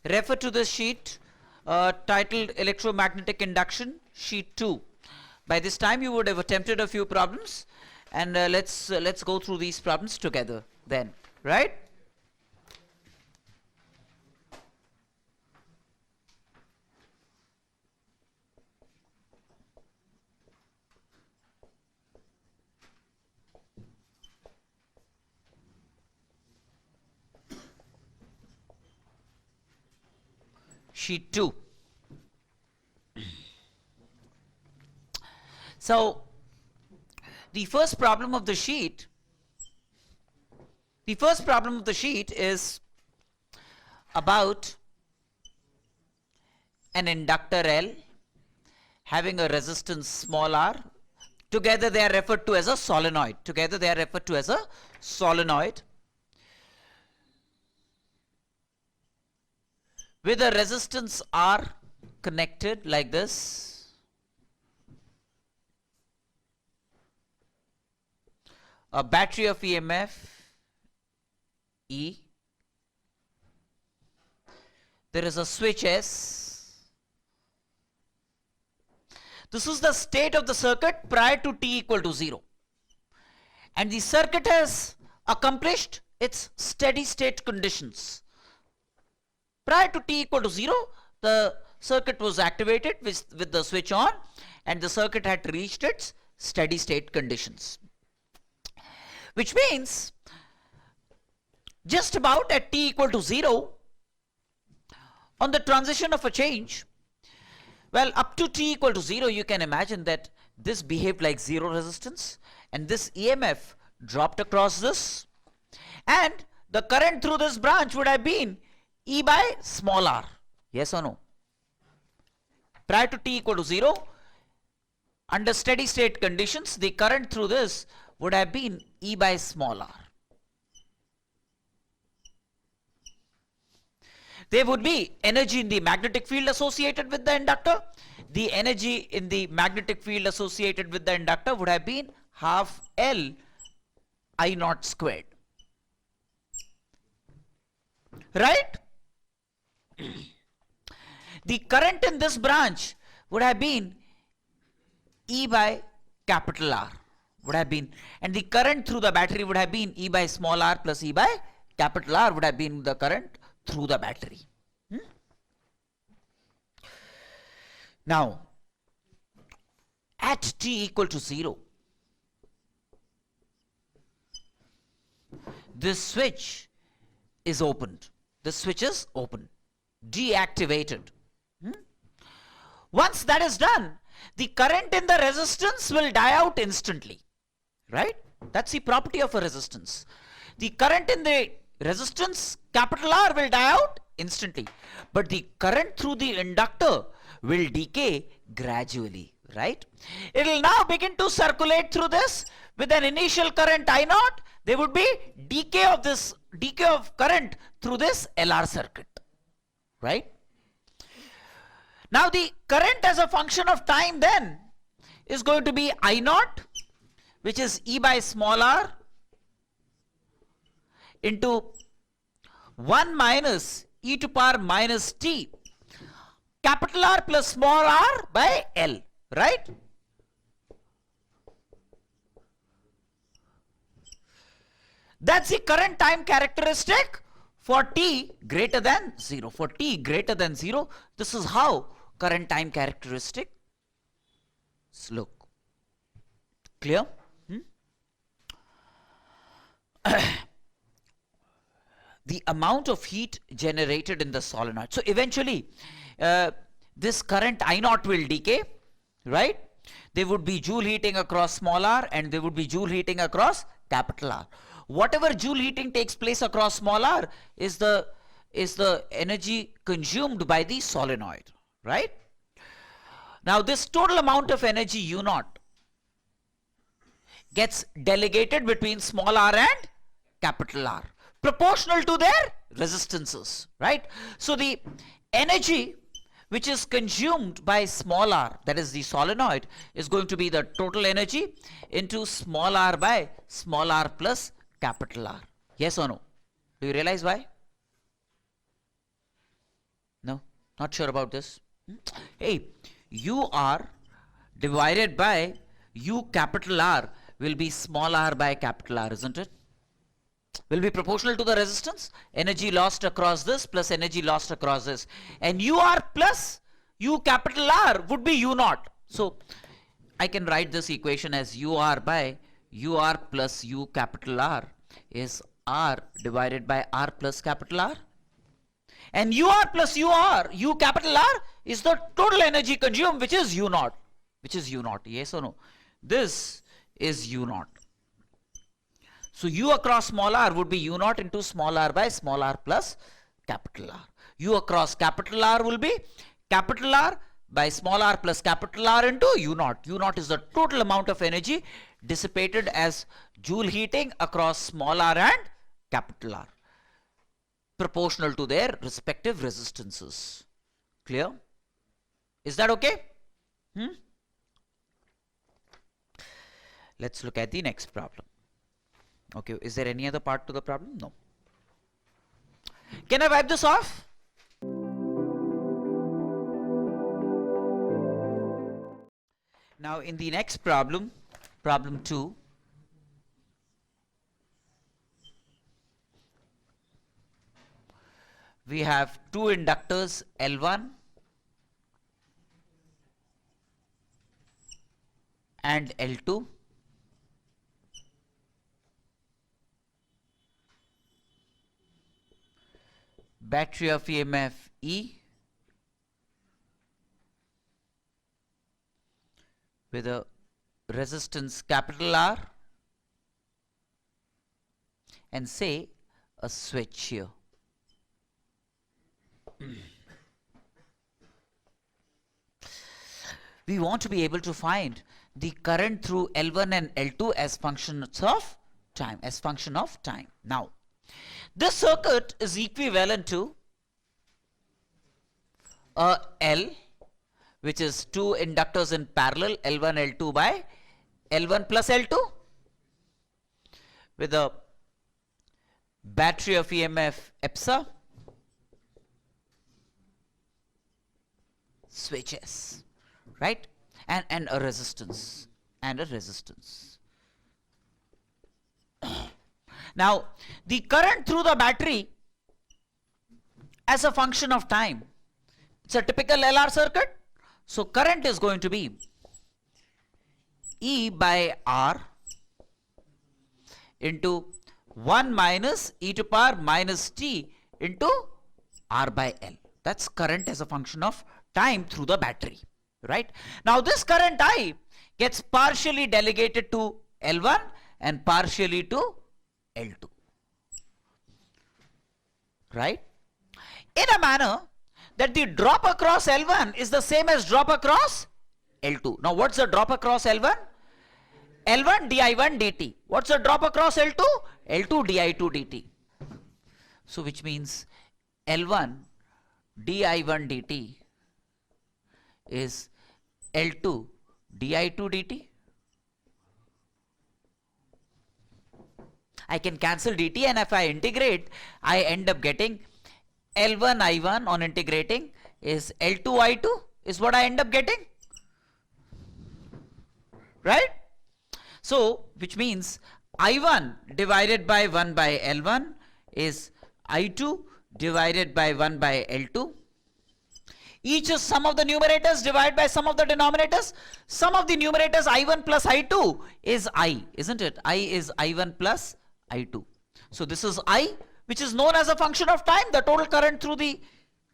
refer to the sheet titled Electromagnetic Induction, sheet 2. By this time you would have attempted a few problems, and let's go through these problems together then, right? Sheet 2. So the first problem of the sheet is about an inductor L having a resistance small r. Together they are referred to as a solenoid. With a resistance R connected like this, a battery of EMF E, there is a switch S. This is the state of the circuit prior to t equal to 0, and the circuit has accomplished its steady state conditions. Prior to t equal to 0, the circuit was activated with the switch on, and the circuit had reached its steady state conditions. Which means, just about at t equal to 0, on the transition of a change, well, up to t equal to 0, you can imagine that this behaved like zero resistance, and this EMF dropped across this, and the current through this branch would have been E by small r. Yes or no? Prior to t equal to 0, under steady state conditions, the current through this would have been E by small r. There would be energy in the magnetic field associated with the inductor. The energy in the magnetic field associated with the inductor would have been half L I naught squared. Right? The current in this branch would have been E by capital R, and the current through the battery would have been E by small r plus E by capital R would have been the current through the battery. Now, at t equal to 0, this switch is opened. Deactivated. Once that is done, the current in the resistance will die out instantly, right? That's the property of a resistance. The current in the resistance capital R will die out instantly, but the current through the inductor will decay gradually, right? It will now begin to circulate through this with an initial current I naught. There would be decay of current through this LR circuit, right? Now the current as a function of time then is going to be I naught, which is E by small r into 1 minus e to power minus t capital R plus small r by L, right? That's the current time characteristic for t greater than 0. For t greater than 0, this is how current time characteristic look. Clear? The amount of heat generated in the solenoid. So eventually, this current I naught will decay, right? There would be joule heating across small r, and there would be joule heating across capital R. Whatever joule heating takes place across small r is the energy consumed by the solenoid, right? Now this total amount of energy U naught gets delegated between small r and capital R, proportional to their resistances, right? So the energy which is consumed by small r, that is the solenoid, is going to be the total energy into small r by small r plus capital R. Yes or no? Do you realize why? Not sure about this? Hey, UR divided by U capital R will be small r by capital R, isn't it? Will be proportional to the resistance. Energy lost across this plus energy lost across this. And UR plus U capital R would be U naught. So I can write this equation as UR by UR plus U capital R is R divided by R plus capital R. And UR plus U capital R is the total energy consumed, which is U naught. Which is U naught. Yes or no? This is U naught. So U across small r would be U naught into small r by small r plus capital R. U across capital R will be capital R by small r plus capital R into U naught. U naught is the total amount of energy dissipated as joule heating across small r and capital R, proportional to their respective resistances. Clear? Is that okay? Let's look at the next problem. Okay, is there any other part to the problem? No. Can I wipe this off? Now in the next problem, problem 2, we have two inductors L1 and L2. Battery of EMF E with a resistance capital R and say a switch here. We want to be able to find the current through L1 and L2 as functions of time, Now, this circuit is equivalent to a L, which is two inductors in parallel, L1, L2 by L1 plus L2, with a battery of EMF EPSA, switches, right? And a resistance, Now, the current through the battery as a function of time, it's a typical LR circuit. So current is going to be E by R into 1 minus e to power minus t into R by L. That's current as a function of time through the battery, right? Now this current I gets partially delegated to L1 and partially to L2, right? In a manner that the drop across L1 is the same as drop across L2. Now what's the drop across L1? L1 di1 dt. What's the drop across L2? L2 di2 dt. So which means L1 di1 dt is L2 di2 dt. I can cancel dt, and if I integrate, I end up getting L1 I1 on integrating is L2 I2 is what I end up getting, right? So which means I1 divided by 1 by L1 is I2 divided by 1 by L2. Each is sum of the numerators divided by sum of the denominators. Sum of the numerators I1 plus I2 is I, isn't it? I is I1 plus I2. So this is I, which is known as a function of time, the total current through the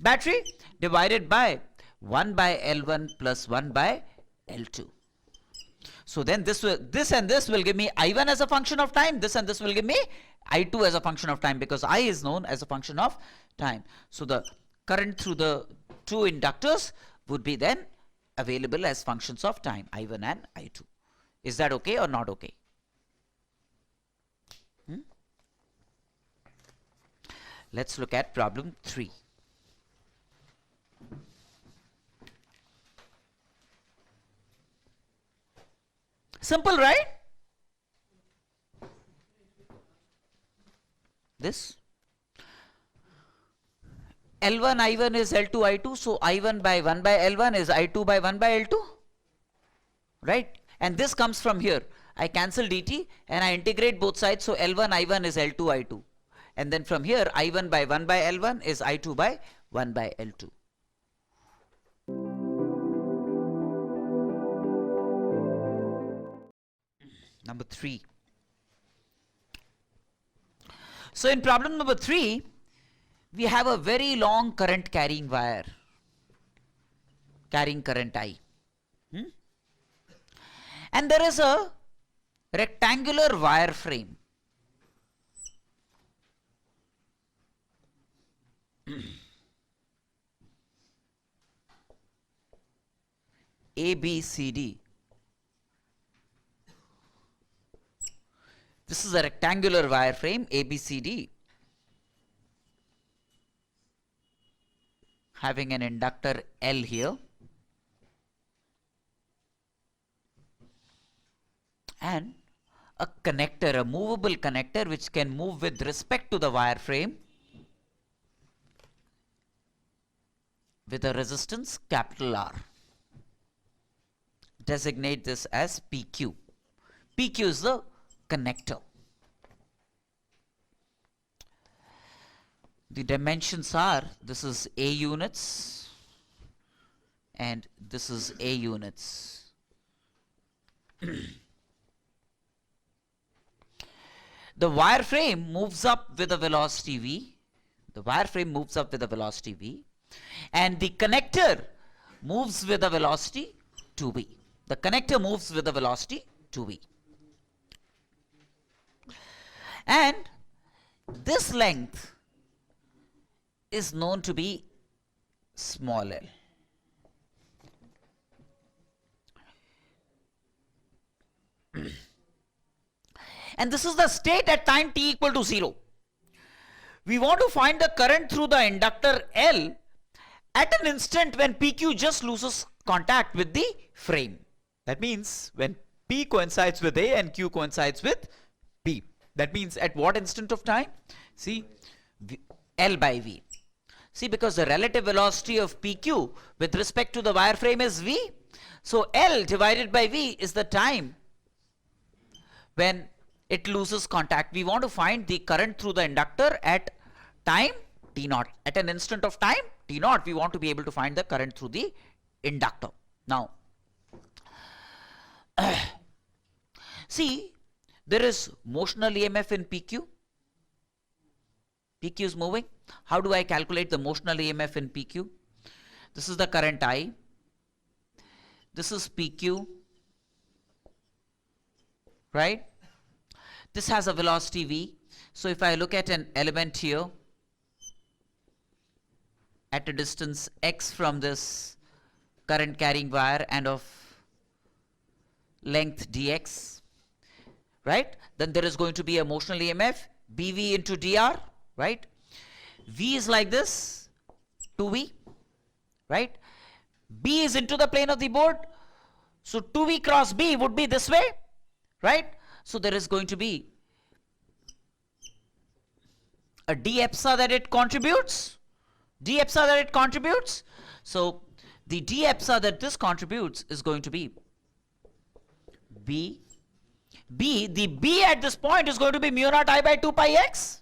battery, divided by 1 by L1 plus 1 by L2. So then this and this will give me I1 as a function of time, this and this will give me I2 as a function of time, because I is known as a function of time. So the current through the two inductors would be then available as functions of time, I1 and I2. Is that okay or not okay? Let's look at problem 3. Simple, right? This. L1 I1 is L2 I2, so I1 by 1 by L1 is I2 by 1 by L2, right? And this comes from here. I cancel dt and I integrate both sides, so L1 I1 is L2 I2. And then from here, I1 by 1 by L1 is I2 by 1 by L2. Number 3. So in problem number 3, we have a very long current carrying wire, carrying current I. And there is a rectangular wire frame. A, B, C, D. This is a rectangular wire frame, A, B, C, D, having an inductor L here, and a connector, a movable connector which can move with respect to the wire frame with a resistance capital R. Designate this as PQ. PQ is the connector. The dimensions are, this is A units and this is A units. The wire frame moves up with a velocity v. The wire frame moves up with a velocity v, and the connector moves with a velocity 2v. The connector moves with a velocity 2v. And this length is known to be small l. And this is the state at time t equal to 0. We want to find the current through the inductor L at an instant when PQ just loses contact with the frame. That means when P coincides with A and Q coincides with P. That means at what instant of time? See, L by V. See, because the relative velocity of PQ with respect to the wire frame is V. So L divided by V is the time when it loses contact. We want to find the current through the inductor at time t0. At an instant of time t0, we want to be able to find the current through the inductor. Now, see, there is motional EMF in PQ. PQ is moving. How do I calculate the motional EMF in PQ? This is the current I. This is PQ, right? This has a velocity v. So if I look at an element here at a distance x from this current carrying wire and of length dx, right? Then there is going to be a motional EMF bv into dr, right? V is like this, 2v, right? B is into the plane of the board, so 2v cross b would be this way, right? So there is going to be a d epsilon that it contributes, So the d epsilon that this contributes is going to be b. The b at this point is going to be mu naught I by 2 pi x.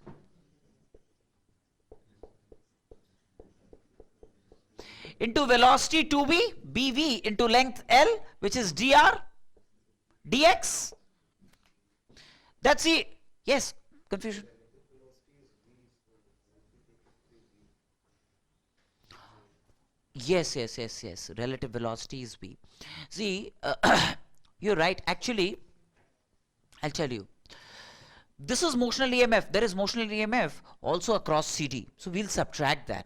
Into velocity 2v, bv into length L, which is dr, dx. That's the, yes, confusion. Yes. Relative velocity is v. See, you're right. Actually, I'll tell you. This is motional EMF. There is motional EMF also across CD. So we'll subtract that.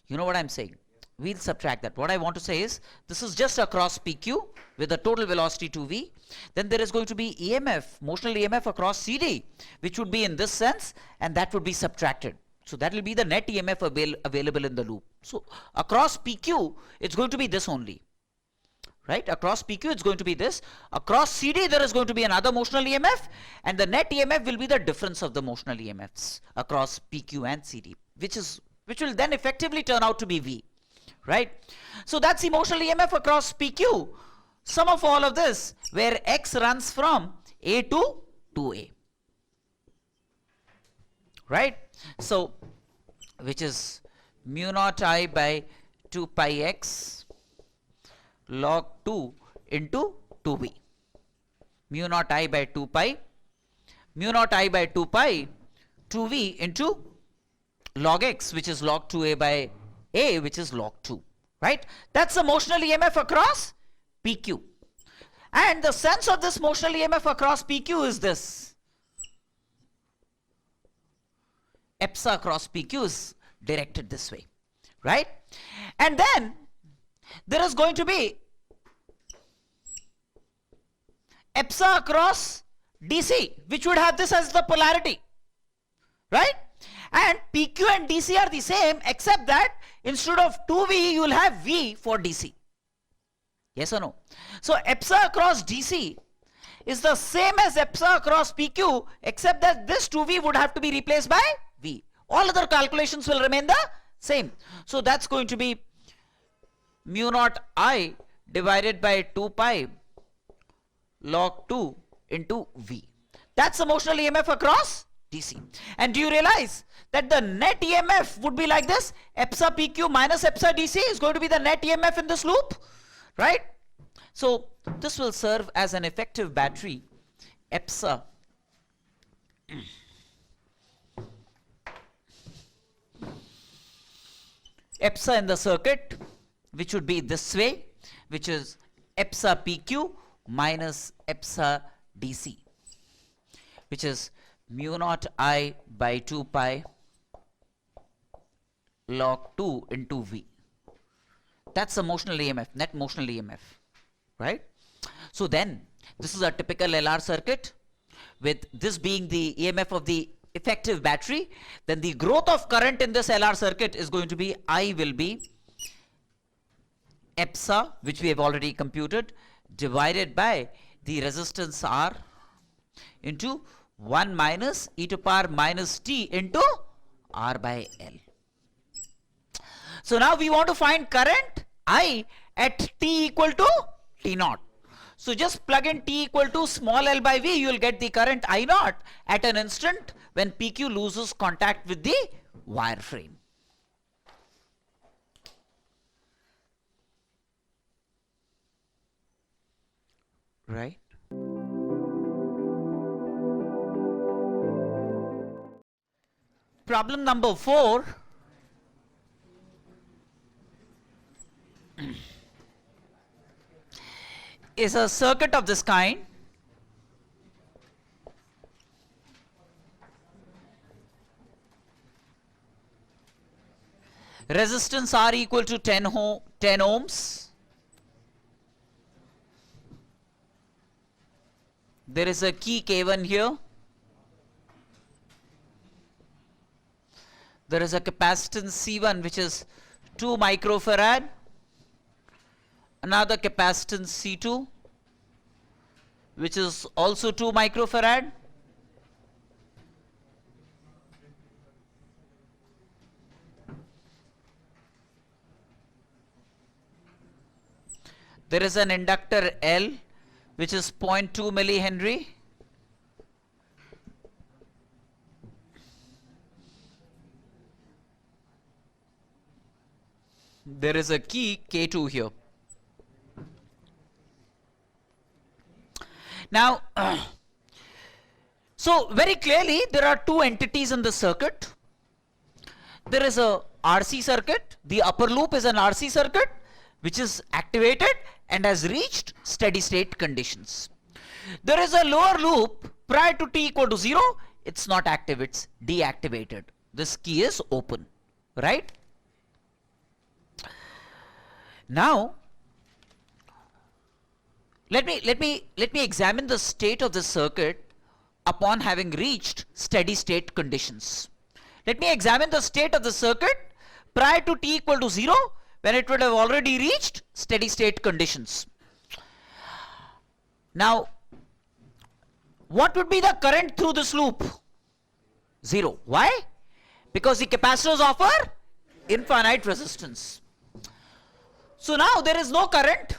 You know what I'm saying? We'll subtract that. What I want to say is, this is just across PQ with a total velocity 2v. Then there is going to be EMF, motional EMF across CD, which would be in this sense, and that would be subtracted. So that will be the net EMF available in the loop. So across PQ, it's going to be this only. Right? Across PQ, it's going to be this. Across CD, there is going to be another motional EMF, and the net EMF will be the difference of the motional EMFs across PQ and CD, which is which will then effectively turn out to be V, right? So that's emotional EMF across PQ. Sum of all of this, where X runs from A to 2A, right? So, which is mu naught I by 2 pi X log 2 into 2V. Mu naught I by 2 pi, mu naught I by 2 pi, 2V into log X, which is log 2A by A, which is log 2, right? That's the motional EMF across PQ. And the sense of this motional EMF across PQ is this. EPSA across PQ is directed this way, right? And then there is going to be EPSA across DC, which would have this as the polarity, right? And PQ and DC are the same, except that instead of 2V, you will have V for DC. Yes or no? So EPSA across DC is the same as EPSA across PQ, except that this 2V would have to be replaced by V. All other calculations will remain the same. So that's going to be mu naught I divided by 2 pi log 2 into V. That's the motional EMF across DC. And do you realize that the net EMF would be like this? EPSA PQ minus EPSA DC is going to be the net EMF in this loop, right? So this will serve as an effective battery. EPSA in the circuit, which would be this way, which is EPSA PQ minus EPSA DC, which is mu naught I by 2 pi log 2 into V. That's the motional EMF, net motional EMF, right? So then this is a typical LR circuit, with this being the EMF of the effective battery. Then the growth of current in this LR circuit is going to be, I will be EPSA, which we have already computed, divided by the resistance R into 1 minus e to power minus t into R by L. So now we want to find current I at t equal to t naught. So just plug in t equal to small l by v, you will get the current I naught at an instant when PQ loses contact with the wire frame. Right? Problem number 4. Is a circuit of this kind. Resistance R equal to 10 ohms. There is a key K1 here. There is a capacitance C1 which is 2 microfarad. Another capacitance C2 which is also 2 microfarad. There is an inductor L which is 0.2 millihenry. There is a key K2 here. Now, so very clearly there are two entities in the circuit. There is a RC circuit. The upper loop is an RC circuit which is activated and has reached steady state conditions. There is a lower loop prior to t equal to 0. It's not active, it's deactivated. This key is open, right? Now, let me examine the state of the circuit upon having reached steady state conditions. Let me examine the state of the circuit prior to t equal to 0, when it would have already reached steady state conditions. Now, what would be the current through this loop? 0. Why? Because the capacitors offer infinite resistance. So now there is no current,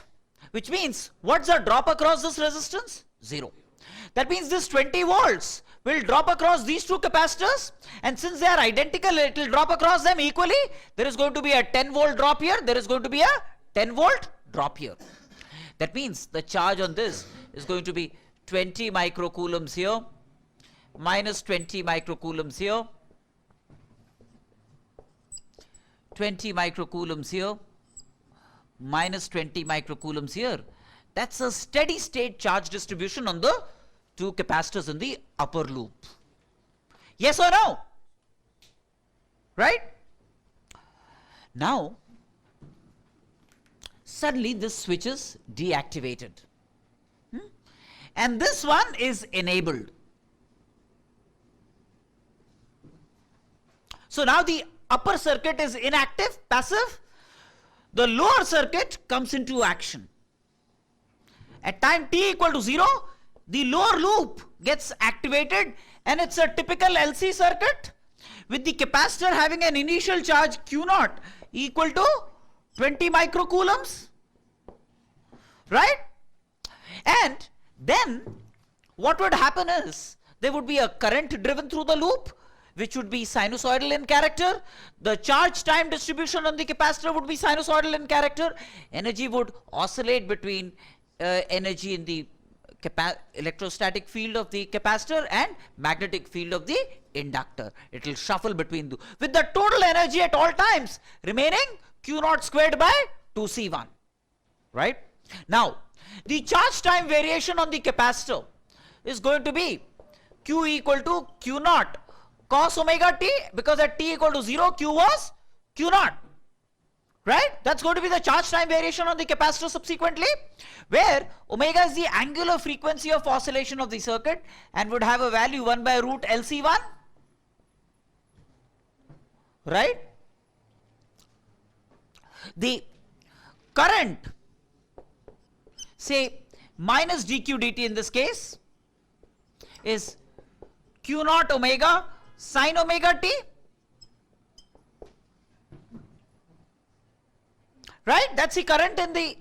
which means what's the drop across this resistance? 0. That means this 20 volts will drop across these two capacitors, and since they are identical, it will drop across them equally. There is going to be a 10 volt drop here, there is going to be a 10 volt drop here. That means the charge on this is going to be 20 microcoulombs here, minus 20 microcoulombs here, 20 microcoulombs here, minus 20 microcoulombs here. That's a steady state charge distribution on the two capacitors in the upper loop. Yes or no? Right? Now, suddenly this switch is deactivated. And this one is enabled. So now the upper circuit is inactive, passive. The lower circuit comes into action. At time t equal to 0, the lower loop gets activated, and it's a typical LC circuit with the capacitor having an initial charge Q0 equal to 20 microcoulombs, right? And then what would happen is there would be a current driven through the loop, which would be sinusoidal in character. The charge time distribution on the capacitor would be sinusoidal in character. Energy would oscillate between energy in the electrostatic field of the capacitor and magnetic field of the inductor. It will shuffle between the, with the total energy at all times remaining Q0 squared by 2C1, right? Now, the charge time variation on the capacitor is going to be Q equal to Q0 cos omega t, because at t equal to 0, Q was Q0. Right? That's going to be the charge time variation on the capacitor subsequently, where omega is the angular frequency of oscillation of the circuit and would have a value 1 by root LC1. Right? The current, say minus dq dt in this case, is Q0 omega sin omega t. Right? That's the current in the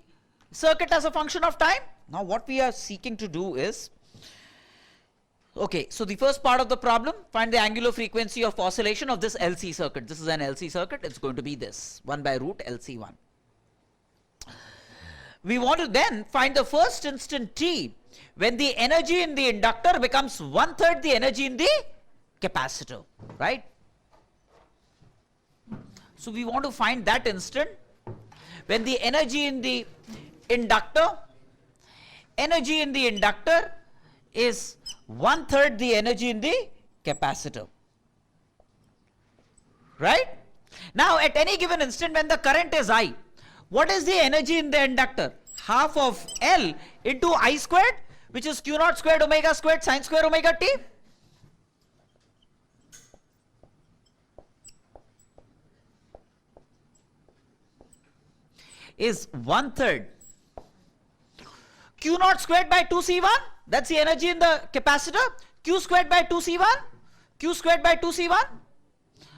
circuit as a function of time. Now what we are seeking to do is, okay, so the first part of the problem, find the angular frequency of oscillation of this LC circuit. This is an LC circuit, it's going to be this, 1 by root LC1. We want to then find the first instant t when the energy in the inductor becomes 1/3 the energy in the capacitor, right? So we want to find that instant when the energy in the inductor is 1/3 the energy in the capacitor, right? Now at any given instant when the current is I, what is the energy in the inductor? Half of L into I squared, which is Q0 squared omega squared sin square omega t. Is 1/3 Q0 squared by 2C1, that's the energy in the capacitor, Q squared by 2C1, Q squared by 2C1.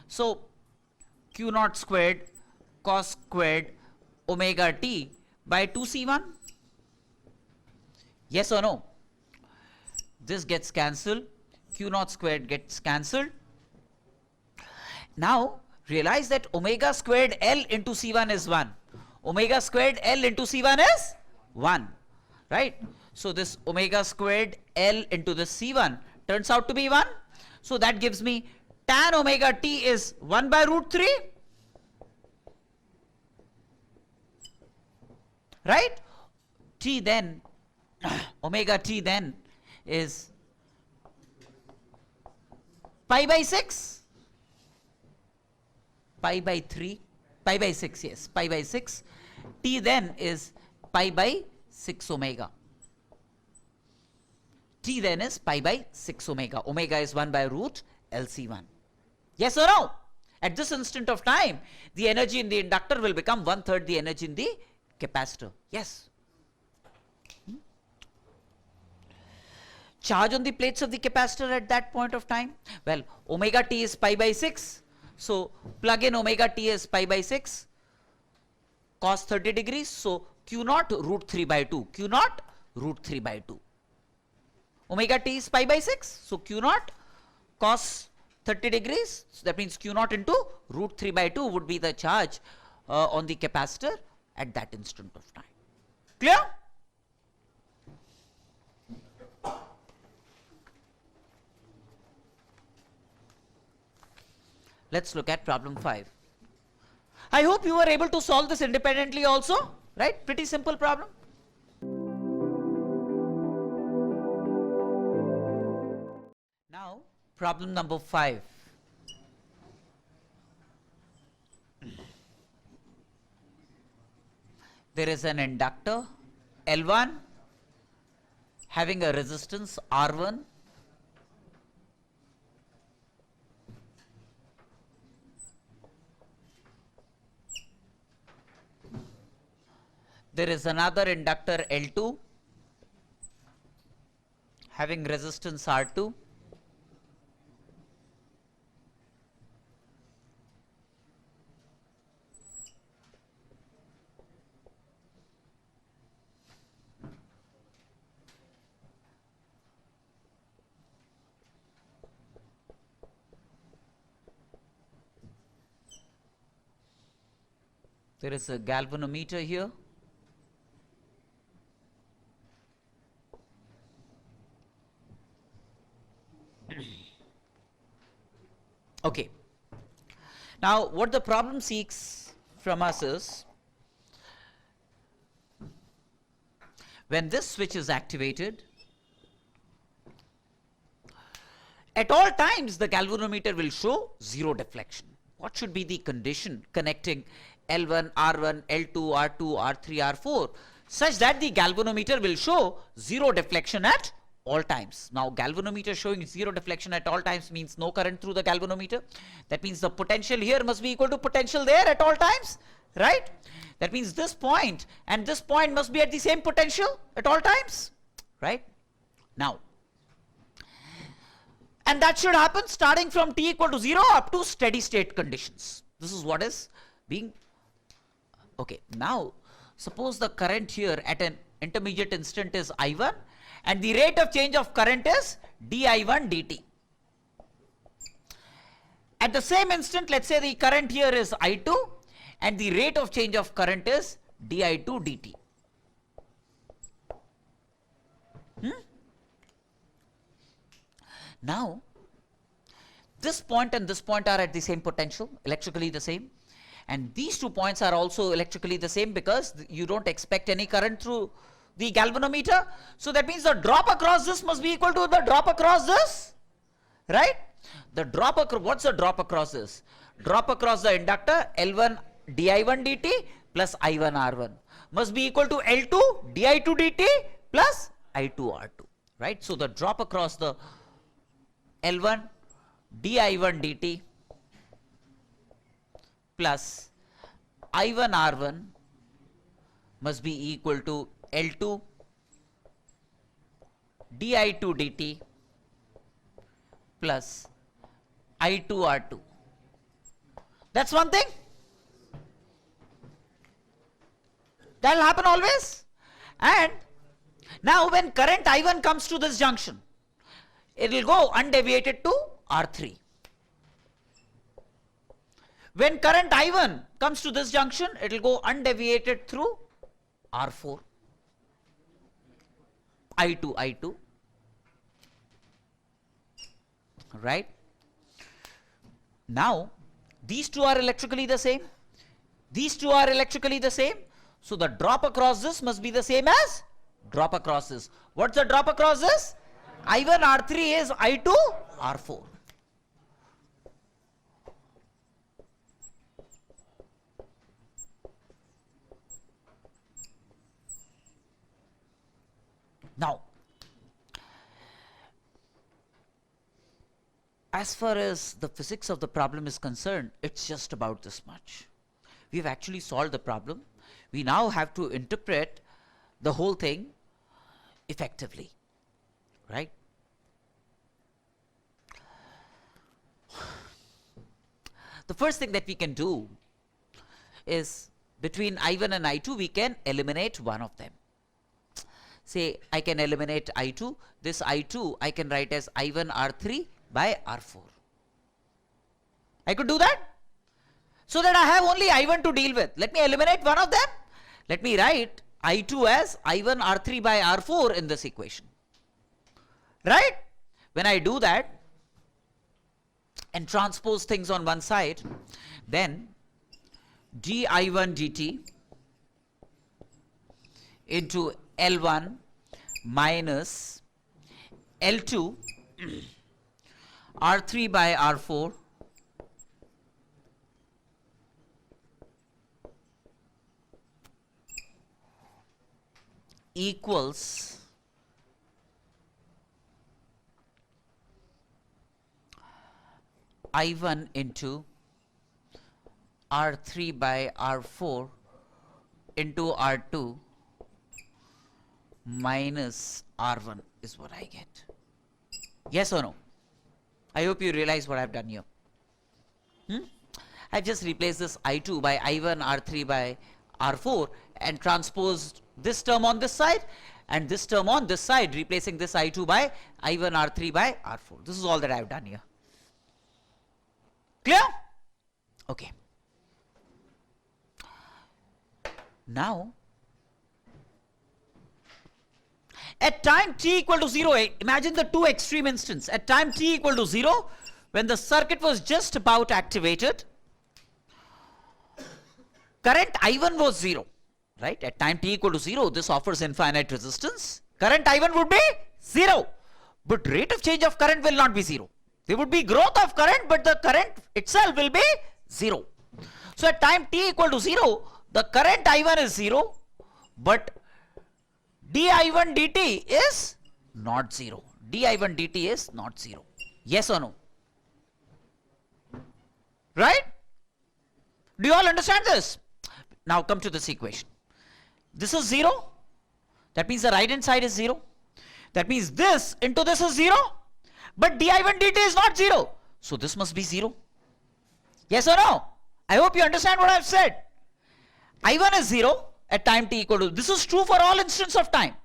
So Q0 squared cos squared omega t by 2C1. Yes or no? This gets cancelled, Q0 squared gets cancelled. Now realize that omega squared L into C1 is 1. Omega squared L into C1 is 1, right? So this omega squared L into the C1 turns out to be 1. So that gives me tan omega t is 1 by root 3, right? T then, omega t then is pi by 6, pi by 3, pi by 6, yes, pi by 6. T then is pi by 6 omega. T then is pi by 6 omega. Omega is 1 by root LC1. Yes or no? At this instant of time, the energy in the inductor will become 1/3 the energy in the capacitor. Yes. Charge on the plates of the capacitor at that point of time? Well, omega t is pi by 6. So plug in omega t is pi by 6 cos 30 degrees. So q naught root 3 by 2. Q naught root 3 by 2. Omega t is pi by 6. So q naught cos 30 degrees. So that means q naught into root 3 by 2 would be the charge on the capacitor at that instant of time. Clear? Let's look at problem 5. I hope you were able to solve this independently also, right? Pretty simple problem. Now, problem number 5. There is an inductor L1 having a resistance R1. There is another inductor L2 having resistance R2. There is a galvanometer here. Okay. Now, what the problem seeks from us is, when this switch is activated, at all times the galvanometer will show zero deflection. What should be the condition connecting L1, R1, L2, R2, R3, R4 such that the galvanometer will show zero deflection at all times? Now, galvanometer showing zero deflection at all times means no current through the galvanometer. That means the potential here must be equal to potential there at all times, right? That means this point and this point must be at the same potential at all times, right? Now, and that should happen starting from t equal to 0 up to steady state conditions. This is what is being, okay. Now, suppose the current here at an intermediate instant is I1 and the rate of change of current is di1 dt. At the same instant, let's say the current here is I2 and the rate of change of current is di2 dt. Now, this point and this point are at the same potential, electrically the same, and these 2 points are also electrically the same because you don't expect any current through the galvanometer. So that means the drop across this must be equal to the drop across this, right? The drop across, what's the drop across this? Drop across the inductor L1 di1 dt plus I1 R1 must be equal to L2 di2 dt plus I2 R2, right? So the drop across the L1 di1 dt plus I1 R1 must be equal to L2 di2 dt plus I2 R2. That's one thing. That will happen always. And now when current I1 comes to this junction, it will go undeviated to R3. When current I1 comes to this junction, it will go undeviated through R4. I2, right? Now, these two are electrically the same. These two are electrically the same. So the drop across this must be the same as drop across this. What's the drop across this? I1 R3 is I2 R4. Now, as far as the physics of the problem is concerned, it's just about this much. We've actually solved the problem. We now have to interpret the whole thing effectively, right? The first thing that we can do is between I1 and I2 we can eliminate one of them. Say I can eliminate I2. This I2 I can write as I1 R3 by R4. I could do that. So that I have only I1 to deal with. Let me eliminate one of them. Let me write I2 as I1 R3 by R4 in this equation. Right? When I do that and transpose things on one side, then dI1 dt into L1 minus L2 R3 by R4 equals I1 into R3 by R4 into R2 minus R1 is what I get. Yes or no? I hope you realize what I've done here. I've just replaced this I2 by I1 R3 by R4 and transposed this term on this side and this term on this side, replacing this I2 by I1 R3 by R4. This is all that I've done here. Clear? Okay. Now, at time t equal to 0, imagine the two extreme instance. At time t equal to 0, when the circuit was just about activated, current I1 was 0. Right? At time t equal to 0, this offers infinite resistance. Current I1 would be 0. But rate of change of current will not be 0. There would be growth of current, but the current itself will be 0. So at time t equal to 0, the current I1 is 0, but dI1 dt is not 0. dI1 dt is not 0. Yes or no? Right? Do you all understand this? Now come to this equation. This is 0. That means the right hand side is 0. That means this into this is 0. But dI1 dt is not 0. So this must be 0. Yes or no? I hope you understand what I have said. I1 is 0 at time t equal to. This is true for all instants of time.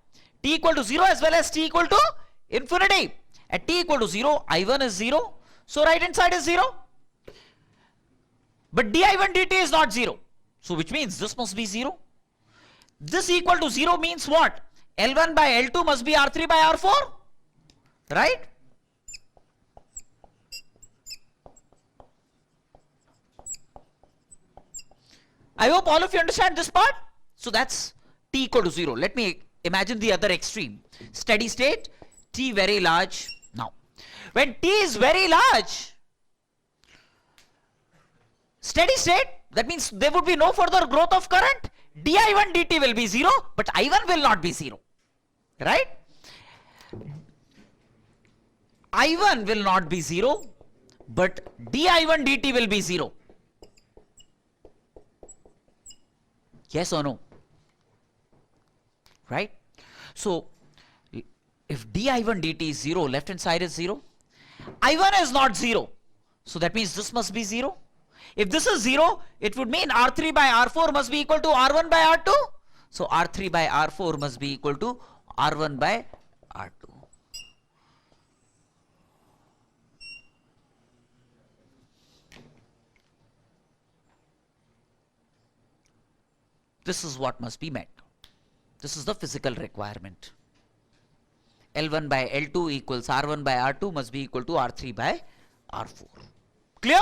T equal to 0 as well as t equal to infinity. At t equal to 0, I1 is 0. So right hand side is 0. But dI1 dt is not 0. So which means this must be 0. This equal to 0 means what? L1 by L2 must be R3 by R4. Right? I hope all of you understand this part. So that's t equal to 0. Let me imagine the other extreme. Steady state, t very large. Now, when t is very large, steady state, that means there would be no further growth of current. dI1 dt will be 0, but I1 will not be 0. Right? I1 will not be 0, but dI1 dt will be 0. Yes or no? Right? So, if dI1 dt is 0, left hand side is 0. I1 is not 0. So that means this must be 0. If this is 0, it would mean R3 by R4 must be equal to R1 by R2. So R3 by R4 must be equal to R1 by R2. This is what must be met. This is the physical requirement. L1 by L2 equals R1 by R2 must be equal to R3 by R4. Clear?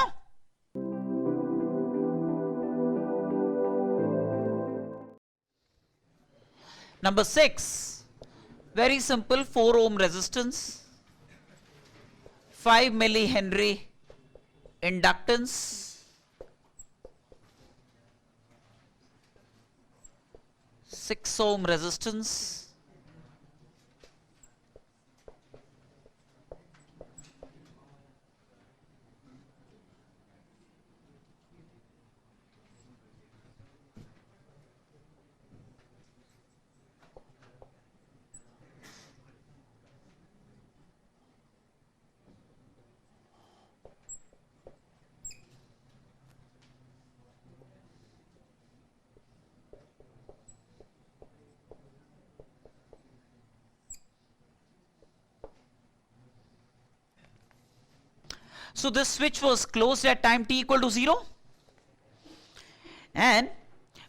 Number 6, very simple, 4 ohm resistance, 5 millihenry inductance, 6 ohm resistance, So this switch was closed at time t equal to 0, and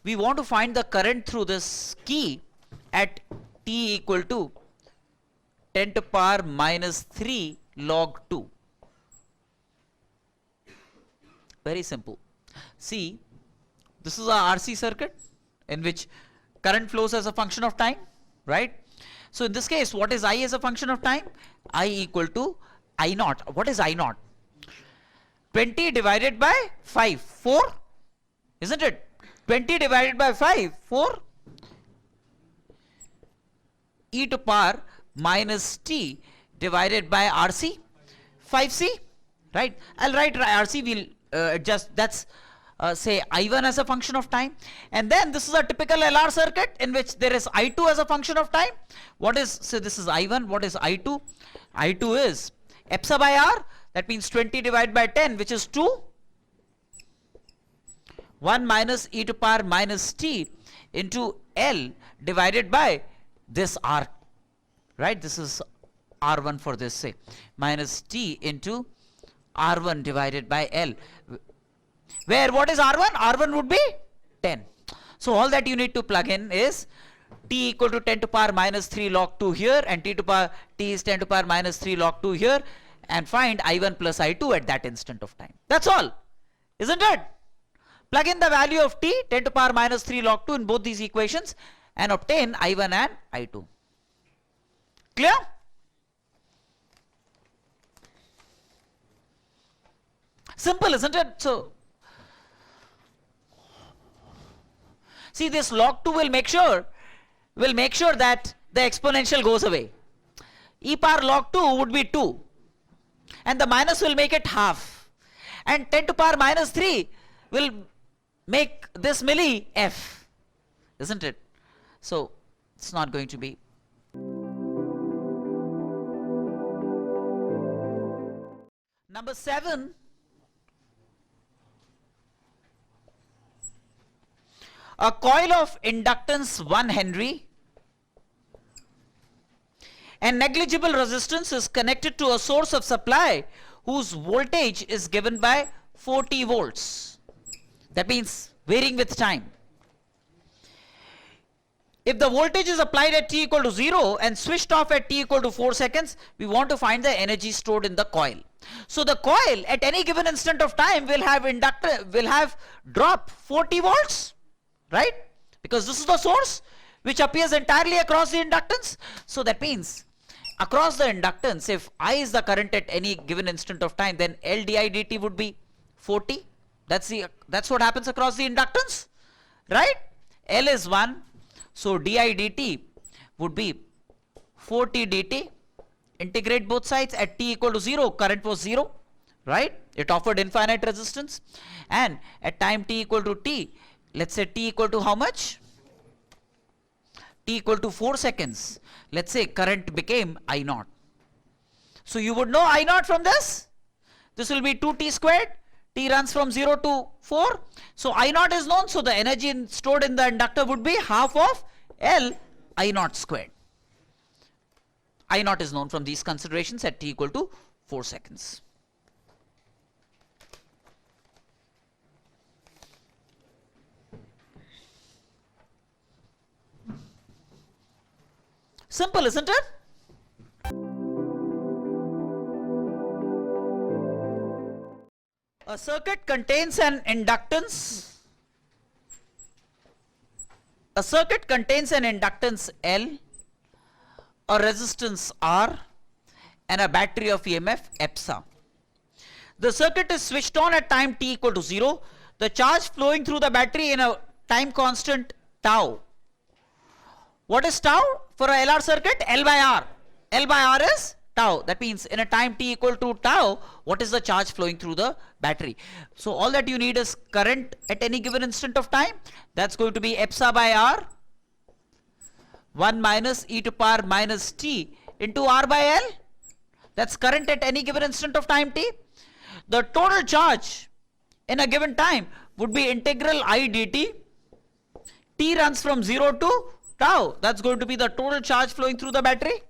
we want to find the current through this key at t equal to 10 to power minus 3 log 2. Very simple. See, this is our RC circuit in which current flows as a function of time, right? So in this case, what is I as a function of time? I equal to I naught. What is I naught? 20 divided by 5, 4, isn't it? 20 divided by 5, 4, e to power minus t divided by RC, 5C, right? I'll write RC, we'll adjust, that's say I1 as a function of time. And then this is a typical LR circuit in which there is I2 as a function of time. What is, so this is I1, what is I2? I2 is epsa by R, that means 20 divided by 10, which is 2. 1 minus e to power minus t into L divided by this R, right? This is R1 for this, say, minus t into R1 divided by L. Where what is R1? R1 would be 10. So all that you need to plug in is t equal to 10 to power minus 3 log 2 here, and t is 10 to power minus 3 log 2 here, and find I1 plus I2 at that instant of time. That's all, isn't it? Plug in the value of t, 10 to power minus 3 log 2 in both these equations, and obtain I1 and I2. Clear? Simple, isn't it? So see, this log 2 will make sure that the exponential goes away. E power log 2 would be 2, and the minus will make it half, and 10 to power minus 3 will make this milli f, isn't it? So it's not going to be. Number 7, a coil of inductance 1 Henry and negligible resistance is connected to a source of supply whose voltage is given by 40 volts. That means varying with time. If the voltage is applied at t equal to 0 and switched off at t equal to 4 seconds, we want to find the energy stored in the coil. So the coil at any given instant of time will have drop 40 volts, right? Because this is the source which appears entirely across the inductance. So that means across the inductance, if I is the current at any given instant of time, then L di dt would be 40. That's what happens across the inductance, right? L is 1, so di dt would be 40 dt. Integrate both sides. At t equal to 0, current was 0, right? It offered infinite resistance. And at time t equal to t, let's say t equal to how much? T equal to 4 seconds. Let's say current became I naught. So you would know I naught from this. This will be 2t squared. T runs from 0 to 4. So I naught is known. So the energy stored in the inductor would be half of L I naught squared. I naught is known from these considerations at t equal to 4 seconds. Simple, isn't it? A circuit contains an inductance. A circuit contains an inductance L, a resistance R, and a battery of EMF epsa. The circuit is switched on at time t equal to 0. The charge flowing through the battery in a time constant tau. What is tau for a LR circuit? L by R. L by R is tau. That means in a time t equal to tau, what is the charge flowing through the battery? So all that you need is current at any given instant of time. That's going to be epsa by R, 1 minus e to power minus t into R by L. That's current at any given instant of time t. The total charge in a given time would be integral I dt. T runs from 0 to tau. That's going to be the total charge flowing through the battery.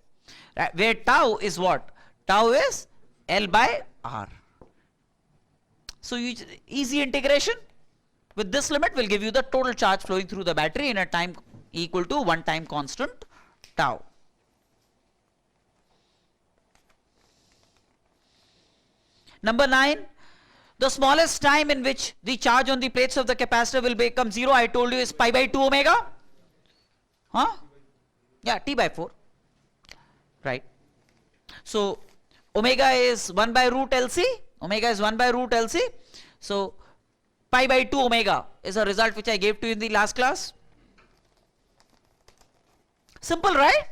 Where tau is what? Tau is L by R. So easy integration with this limit will give you the total charge flowing through the battery in a time equal to one time constant tau. Number 9, the smallest time in which the charge on the plates of the capacitor will become 0, I told you, is pi by 2 omega. Huh? Yeah, T by 4. Right. So omega is 1 by root LC. Omega is 1 by root LC. So pi by 2 omega is a result which I gave to you in the last class. Simple, right?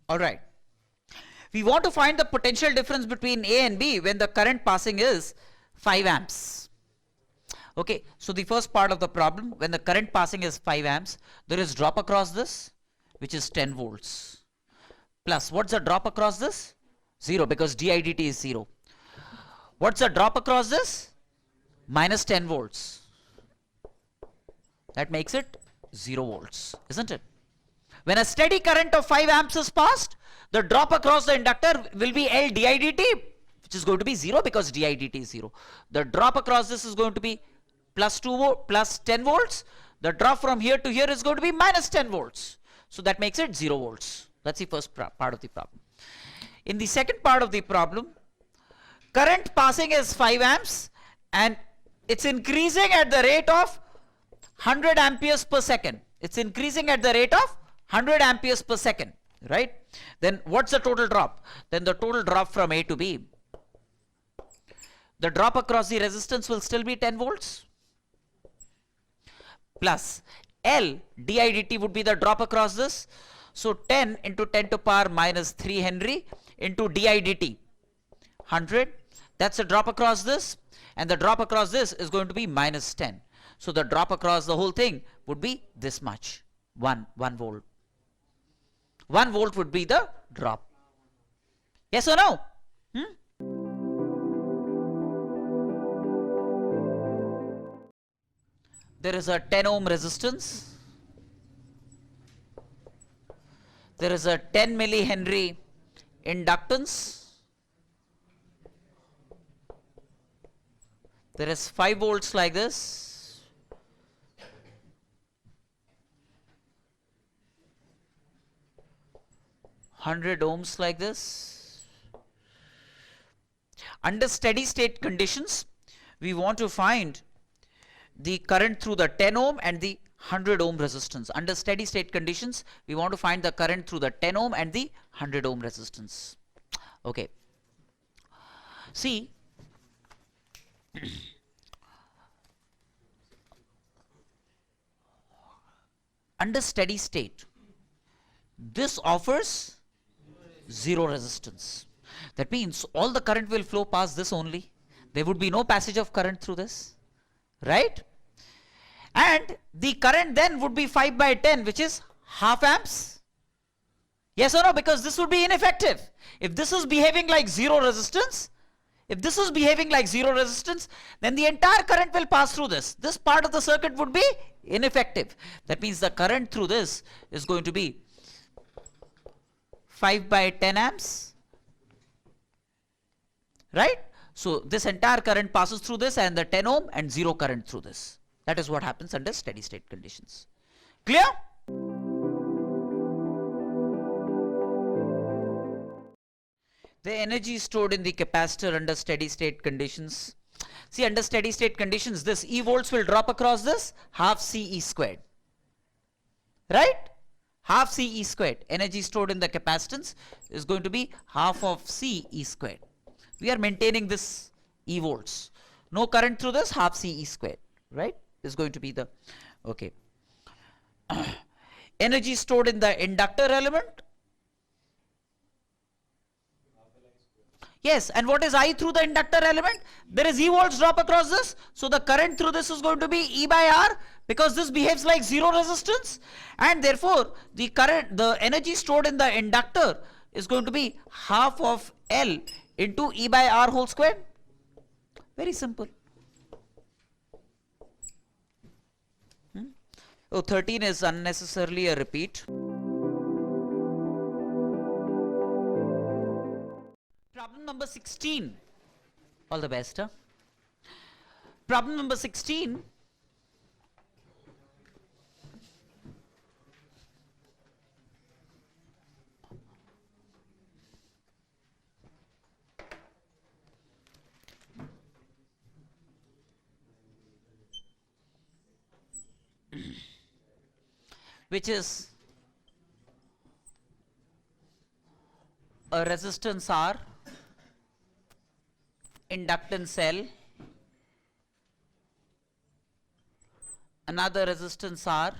All right. We want to find the potential difference between A and B when the current passing is 5 amps. Okay, so the first part of the problem, when the current passing is 5 amps, there is drop across this, which is 10 volts. Plus, what's the drop across this? 0, because dIdt is 0. What's the drop across this? Minus 10 volts. That makes it 0 volts, isn't it? When a steady current of 5 amps is passed, the drop across the inductor will be L dIdt, which is going to be 0 because dIdt is 0. The drop across this is going to be plus 10 volts. The drop from here to here is going to be minus 10 volts. So that makes it 0 volts. That's the first part of the problem. In the second part of the problem, current passing is 5 amps and it's increasing at the rate of 100 amperes per second. It's increasing at the rate of 100 amperes per second, right? Then what's the total drop? Then the total drop from A to B, the drop across the resistance will still be 10 volts. Plus L dIdt would be the drop across this. So 10 into 10 to the power minus 3 Henry into dIdt, 100. That's the drop across this. And the drop across this is going to be minus 10. So the drop across the whole thing would be this much, 1 volt. 1 volt would be the drop. Yes or no? There is a 10 ohm resistance. There is a 10 millihenry inductance. There is 5 volts like this. (100 ohms like this). Under steady state conditions, we want to find the current through the 10 ohm and the 100 ohm resistance. Under steady state conditions, we want to find the current through the 10 ohm and the 100 ohm resistance. Okay. See, under steady state, this offers 0 resistance. That means all the current will flow past this only. There would be no passage of current through this, right? And the current then would be 5 by 10, which is half amps. Yes or no? Because this would be ineffective. If this is behaving like 0 resistance, then the entire current will pass through this. This part of the circuit would be ineffective. That means the current through this is going to be 5 by 10 amps. Right? So this entire current passes through this and the 10 ohm and 0 current through this. That is what happens under steady state conditions. Clear? The energy stored in the capacitor under steady state conditions. See, under steady state conditions, this E volts will drop across this, half CE squared. Right? Half CE squared. Energy stored in the capacitance is going to be half of CE squared. We are maintaining this E volts. No current through this, half CE squared. Right? Is going to be the, okay. Energy stored in the inductor element. Yes, and what is I through the inductor element? There is E volts drop across this. So the current through this is going to be E by R, because this behaves like 0 resistance. And therefore, the energy stored in the inductor is going to be half of L into E by R whole squared. Very simple. Oh, 13 is unnecessarily a repeat. number 16. All the best, huh? Problem number 16. Which is a resistance R, inductance L, another resistance R,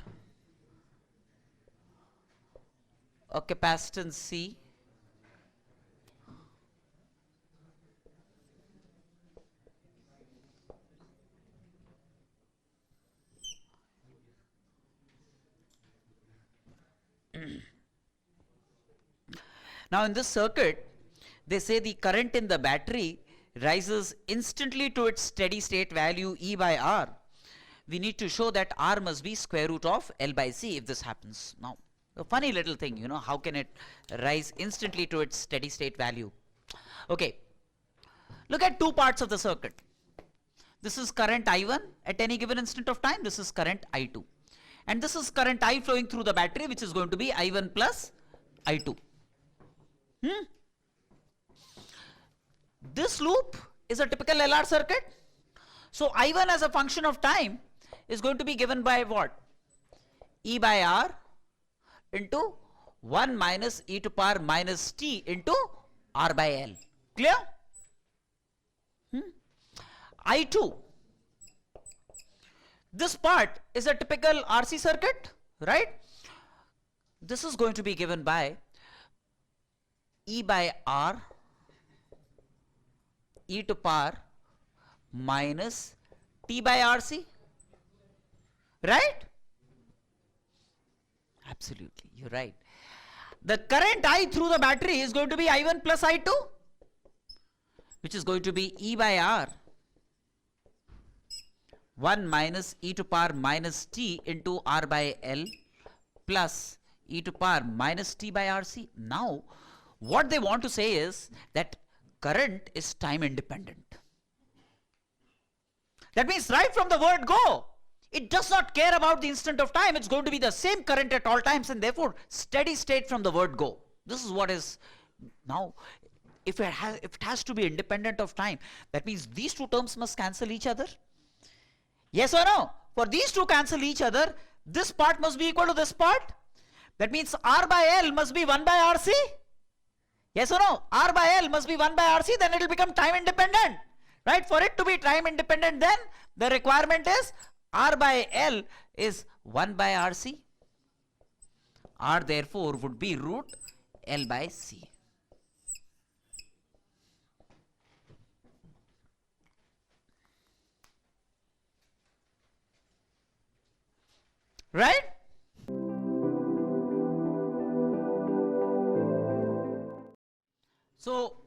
a capacitance C, now in this circuit they say the current in the battery rises instantly to its steady state value E by R. We need to show that R must be square root of L by C if this happens. Now a funny little thing, you know, how can it rise instantly to its steady state value? Okay, look at two parts of the circuit. This is current I1 at any given instant of time, this is current I2, and this is current I flowing through the battery, which is going to be I1 plus I2. This loop is a typical LR circuit. So I1 as a function of time is going to be given by what? E by R into 1 minus e to power minus t into R by L. Clear? I2. This part is a typical RC circuit, right? This is going to be given by E by R e to power minus t by RC, right? Absolutely, you're right. The current I through the battery is going to be I1 plus I2, which is going to be E by R 1 minus e to power minus t into R by L plus e to power minus t by RC. Now what they want to say is that current is time independent. That means right from the word go, it does not care about the instant of time. It's going to be the same current at all times, and therefore steady state from the word go. This is what is now. If it has to be independent of time, that means these two terms must cancel each other. Yes or no? For these two cancel each other, this part must be equal to this part. That means R by L must be 1 by RC. Yes or no? R by L must be 1 by RC, then it will become time independent. Right? For it to be time independent, then the requirement is R by L is 1 by RC. R therefore would be root L by C. Right? So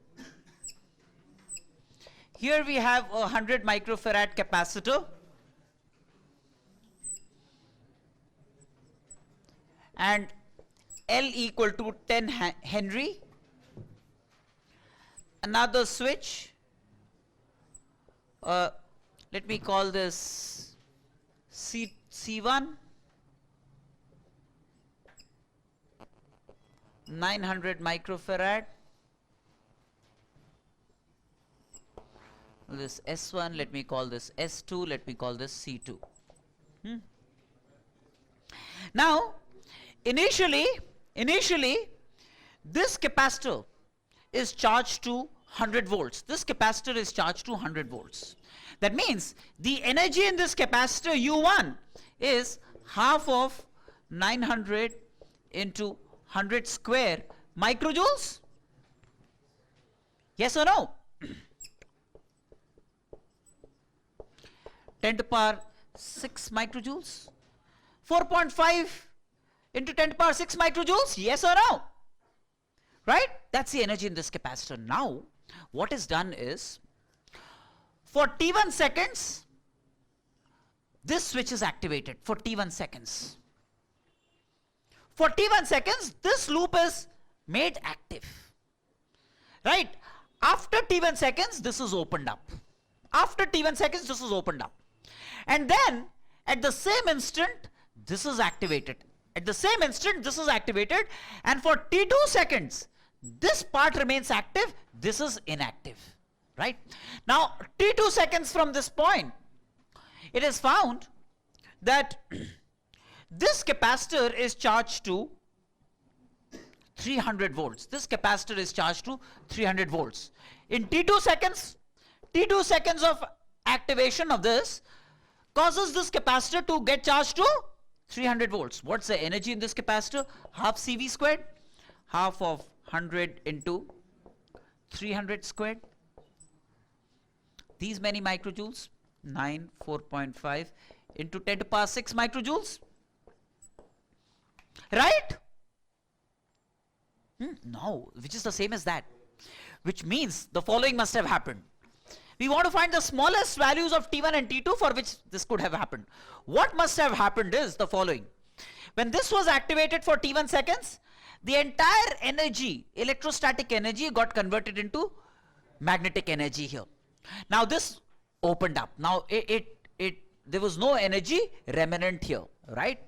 here we have a 100 microfarad capacitor and L equal to 10 Henry. Another switch, let me call this C1, 900 microfarad. This S1, let me call this S2, let me call this C2. Now, initially, this capacitor is charged to 100 volts. This capacitor is charged to 100 volts. That means the energy in this capacitor U1 is half of 900 into 100 square microjoules. Yes or no? 10 to the power 6 microjoules. 4.5 into 10 to the power 6 microjoules. Yes or no? Right? That's the energy in this capacitor. Now, what is done is, for T1 seconds, this switch is activated for T1 seconds. For T1 seconds, this loop is made active. Right? After t1 seconds, this is opened up. After t1 seconds, this is opened up. And then, at the same instant, this is activated. At the same instant, this is activated. And for t2 seconds, this part remains active, this is inactive. Right? Now, t2 seconds from this point, it is found that this capacitor is charged to 300 volts. This capacitor is charged to 300 volts. In t2 seconds of activation of this causes this capacitor to get charged to 300 volts. What's the energy in this capacitor? Half CV squared, half of 100 into 300 squared. These many microjoules, 4.5 into 10 to the power 6 microjoules. Right? No, which is the same as that. Which means the following must have happened. We want to find the smallest values of T1 and T2 for which this could have happened. What must have happened is the following. When this was activated for T1 seconds, the entire energy, electrostatic energy, got converted into magnetic energy here. Now this opened up. Now there was no energy remnant here, right?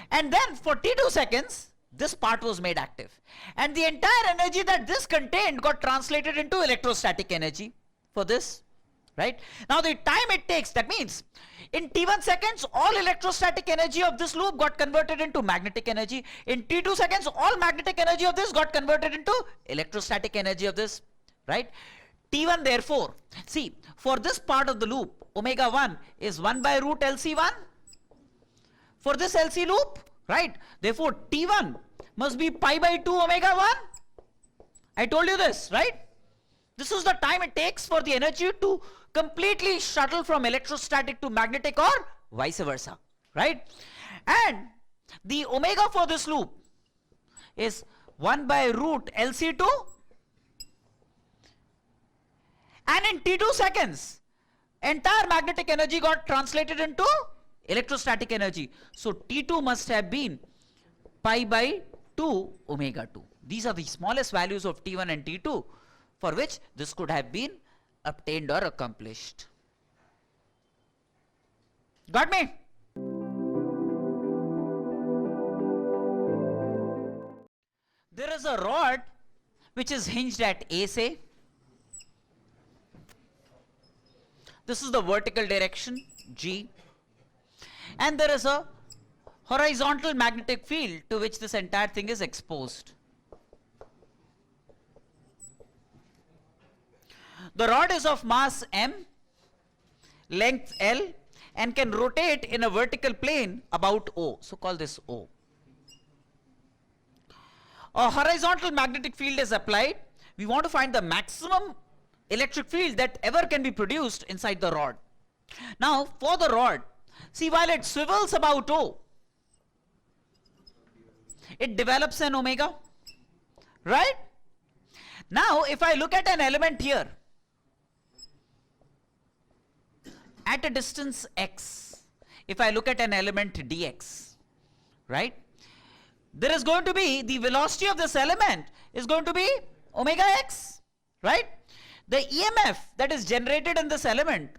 And then for T2 seconds, this part was made active. And the entire energy that this contained got translated into electrostatic energy for this, right? Now the time it takes, that means in T1 seconds, all electrostatic energy of this loop got converted into magnetic energy. In T2 seconds, all magnetic energy of this got converted into electrostatic energy of this, right? T1 therefore, see, for this part of the loop, omega 1 is 1 by root LC1 for this LC loop, right? Therefore, T1 must be pi by 2 omega 1. I told you this, right? This is the time it takes for the energy to completely shuttle from electrostatic to magnetic or vice versa, right? And the omega for this loop is 1 by root LC2. And in T2 seconds, entire magnetic energy got translated into electrostatic energy. So T2 must have been pi by 2 omega 2. These are the smallest values of T1 and T2 for which this could have been obtained or accomplished. Got me? There is a rod which is hinged at A, say. This is the vertical direction, G. And there is a horizontal magnetic field to which this entire thing is exposed. The rod is of mass m, length L, and can rotate in a vertical plane about O. So call this O. A horizontal magnetic field is applied. We want to find the maximum electric field that ever can be produced inside the rod. Now for the rod, see, while it swivels about O, it develops an omega, right? Now if I look at an element here at a distance x, if I look at an element dx, right, there is going to be the velocity of this element is going to be omega x, right? The EMF that is generated in this element,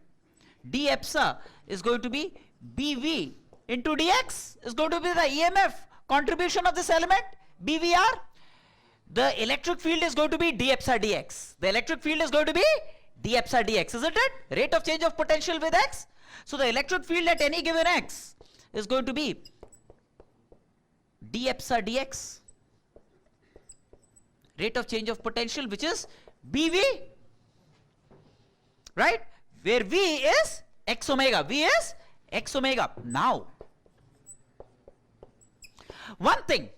d epsa, is going to be bv into dx, is going to be the EMF contribution of this element, bvr. The electric field is going to be d epsa dx. The electric field is going to be d epsa dx, isn't it? Rate of change of potential with x. So the electric field at any given x is going to be d epsa dx. Rate of change of potential, which is bv, right? Where v is x omega. V is x omega. Now, one thing,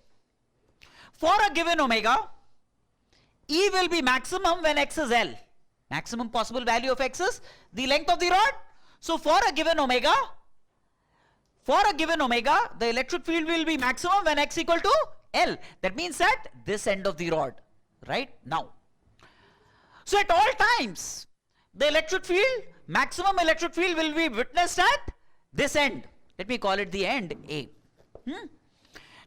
for a given omega, E will be maximum when x is L. Maximum possible value of x is the length of the rod. So for a given omega, the electric field will be maximum when x equal to L. That means at this end of the rod, right? Now, so at all times, the electric field, maximum electric field will be witnessed at this end. Let me call it the end A.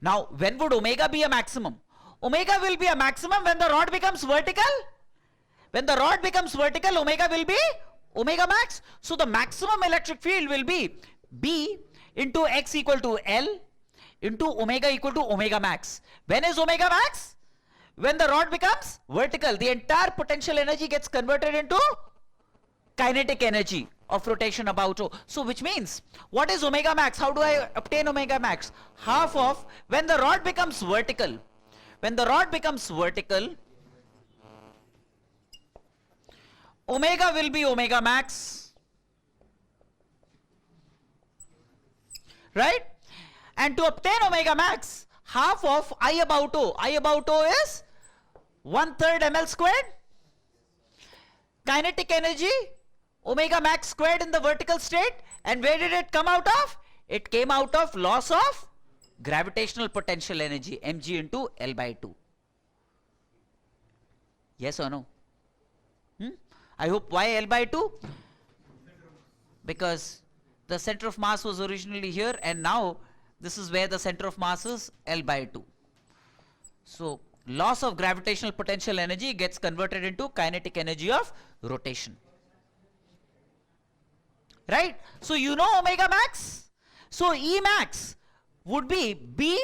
Now, when would omega be a maximum? Omega will be a maximum when the rod becomes vertical, When the rod becomes vertical, omega will be omega max. So the maximum electric field will be B into x equal to L into omega equal to omega max. When is omega max? When the rod becomes vertical, the entire potential energy gets converted into kinetic energy of rotation about O. So which means, what is omega max? How do I obtain omega max? Half of, when the rod becomes vertical, when the rod becomes vertical, omega will be omega max, right? And to obtain omega max, half of I about O. I about O is 1/3 ml squared. Kinetic energy, omega max squared in the vertical state. And where did it come out of? It came out of loss of gravitational potential energy, mg into L by 2. Yes or no? I hope. Why L by 2? Because the center of mass was originally here, and now this is where the center of mass is, L by 2. So loss of gravitational potential energy gets converted into kinetic energy of rotation. Right? So you know omega max. So E max would be B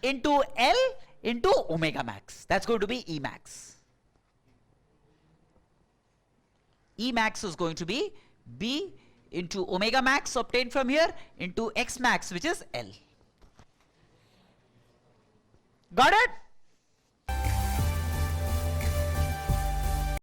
into L into omega max. That's going to be E max. E max is going to be B into omega max obtained from here into X max, which is L. Got it?